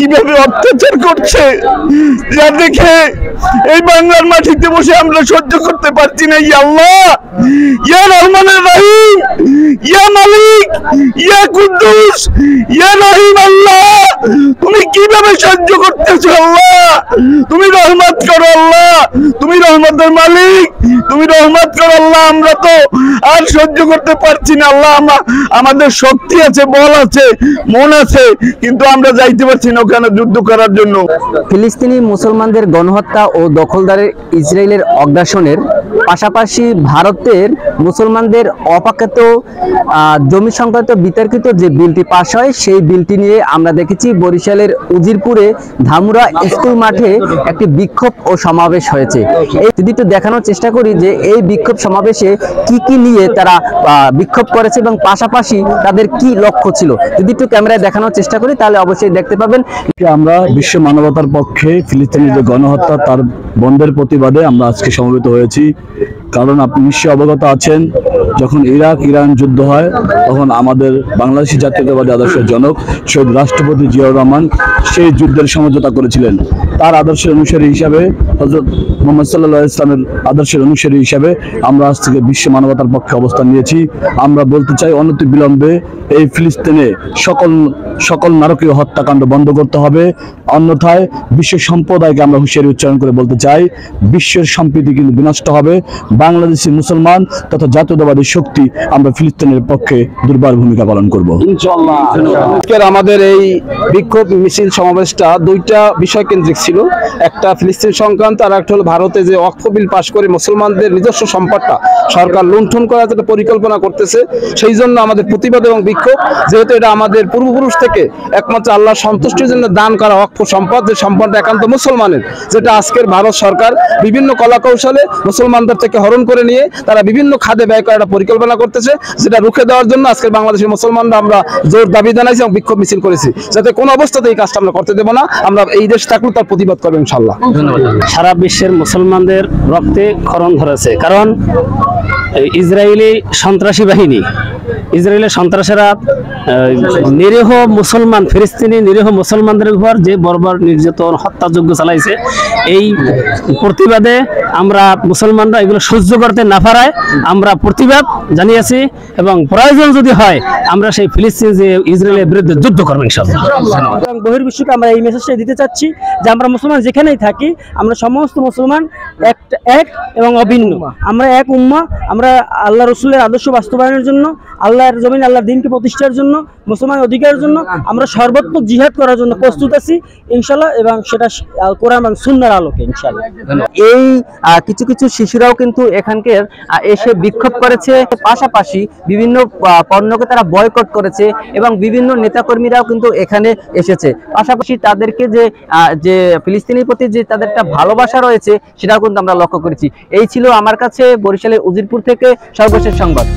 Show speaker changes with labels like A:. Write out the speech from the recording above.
A: কিভাবে অত্যাচার করছে, যা দেখে এই বাংলার মাটিতে বসে আমরা সহ্য করতে পারছি না। ইয়া আল্লাহ, ইয়া রহমানুর রহিম, ইয়া মালিক, ইয়া কুদ্দুস, ইয়া রহিম, আল্লাহ তুমি কিভাবে সহ্য করতেছো? আল্লাহ তুমি রহমত করো, আল্লাহ তুমি রহমতের মালিক, তুমি রহমত করো আল্লাহ। আমরা তো আর সহ্য করতে পারছি না আল্লাহ। আমাদের শক্তি আছে, বল আছে, মন আছে, কিন্তু আমরা যাইতে পারছি না ওখানে যুদ্ধ করার জন্য।
B: ফিলিস্তিনি মুসলমানদের গণহত্যা ও দখলদারের ইসরায়েলের অগ্রাসনের পাশাপাশি ভারতের মুসলমানদের অপাকৃত জমি সংক্রান্ত বিতর্কিত যে বিলটি পাশ হয়, সেই বিলটি নিয়ে আমরা দেখেছি বরিশালের উজিরপুরে ধামুরা স্কুল মাঠে একটি বিক্ষোভ ও সমাবেশ হয়েছে। যদি একটু দেখানোর চেষ্টা করি যে এই বিক্ষোভ সমাবেশে কি নিয়ে তারা বিক্ষোভ করেছে এবং পাশাপাশি তাদের কি লক্ষ্য ছিল, যদি একটু ক্যামেরায় দেখানোর চেষ্টা করি তাহলে অবশ্যই দেখতে পাবেন।
C: আমরা বিশ্ব মানবতার পক্ষে ফিলিস্তিনের যে গণহত্যা তার বন্ধের প্রতিবাদে আমরা আজকে সমবেত হয়েছি। কারণ আপনি নিশ্চয়ই অবগত আছেন, যখন ইরাক ইরান যুদ্ধ হয় তখন আমাদের বাংলাদেশি জাতীয়তাবাদী আদর্শের জনক শহীদ রাষ্ট্রপতি জিয়াউর রহমান সেই যুদ্ধের সমঝোতা করেছিলেন। তার আদর্শের অনুসারী হিসাবে, হযরত মুহাম্মদ সাল্লাল্লাহু আলাইহি ওয়াসাল্লামের আদর্শের অনুসারী হিসাবে আমরা আজ থেকে বিশ্ব মানবতার পক্ষে অবস্থান নিয়েছি। আমরা বলতে চাই, অনতি বিলম্বে এই ফিলিস্তিনে সকল নারকীয় হত্যাকাণ্ড বন্ধ করতে হবে, অন্যথায় বিশ্ব সম্প্রদায়কে আমরা হুঁশিয়ারি উচ্চারণ করে বলতে চাই, বিশ্বের সম্প্রীতি কিন্তু বিনষ্ট হবে। বাংলাদেশি মুসলমান তথা জাতীয়তাবাদী শক্তি আমরা ফিলিস্তিনের পক্ষে দুর্বার ভূমিকা পালন করব ইনশাআল্লাহ।
D: আজকের আমাদের এই বিক্ষোভ মিছিল সমাবেশটা দুইটা বিষয় কেন্দ্রিক ছিল, একটা ফিলিস্তিন সংক্রান্ত আর একটা হলো ভারতে যে ওয়াকফ বিল পাশ করে মুসলমানদের নিজস্ব সম্পদটা সরকার লুণ্ঠন করার একটা পরিকল্পনা করতেছে, সেই জন্য আমাদের প্রতিবাদ এবং বিক্ষোভ। যেহেতু এটা আমাদের পূর্বপুরুষ থেকে একমাত্র আল্লাহর সন্তুষ্টির জন্য দান করা ওয়াকফ সম্পদ, যে সম্পদটা একান্ত মুসলমানের, যেটা আজকের ভারত সরকার বিভিন্ন কলা কৌশলে মুসলমানদের থেকে হরণ করে নিয়ে তারা বিভিন্ন খাতে ব্যয় করার একটা পরিকল্পনা করতেছে, যেটা রুখে দেওয়ার জন্য আজকের বাংলাদেশের মুসলমানরা আমরা জোর দাবি জানাইছি এবং বিক্ষোভ মিছিল করেছি, যাতে কোনো অবস্থাতে এই কাজটা আমরা করতে দেবো না। আমরা এই দেশ থাকলেও তার প্রতিবাদ করবো ইনশাআল্লাহ।
E: সারা বিশ্বের মুসলমানদের রক্তে ক্ষরণ ধরেছে, কারণ ইসরায়েলি সন্ত্রাসী বাহিনী, ইসরায়েলের সন্ত্রাসীরা নিরীহ মুসলমান, ফিলিস্তিনি নিরীহ মুসলমানদের উপর যে বর্বর নির্যাতন হত্যাযজ্ঞ চালাইছে, এই প্রতিবাদে আমরা মুসলমানরা এগুলো সহ্য করতে না পারায় আমরা প্রতিবাদ জানিয়েছি এবং প্রয়োজন যদি হয় আমরা সেই ফিলিস্তিন যে ইসরায়েলের বিরুদ্ধে যুদ্ধ করবো ইনশাআল্লাহ।
F: এবং বহির্বিশ্বকে আমরা এই মেসেজটা দিতে চাচ্ছি যে আমরা মুসলমান যেখানেই থাকি, আমরা সমস্ত মুসলমান এক এবং অভিন্ন, আমরা এক উম্মাহ। আমরা আল্লাহ রসুলের আদর্শ বাস্তবায়নের জন্য, আল্লাহর জমিন আল্লাহর দিনকে প্রতিষ্ঠার জন্য, মুসলমান অধিকারের জন্য আমরা সর্বাত্মক জিহাদ করার জন্য প্রস্তুত আছি ইনশাআল্লাহ, এবং সেটা কোরআন এবং সুন্নাহর আলোকে ইনশাআল্লাহ।
B: এই কিছু কিছু শিশুরাও কিন্তু এখানকার এসে বিক্ষোভ করেছে, পাশাপাশি বিভিন্ন পণ্যকে তারা বয়কট করেছে এবং বিভিন্ন নেতাকর্মীরাও কিন্তু এখানে এসেছে। পাশাপাশি তাদেরকে যে ফিলিস্তিনের প্রতি যে তাদের একটা ভালোবাসা রয়েছে সেটাও কিন্তু আমরা লক্ষ্য করেছি। এই ছিল আমার কাছে বরিশালের উজিরপুর থেকে সর্বশেষ সংবাদ।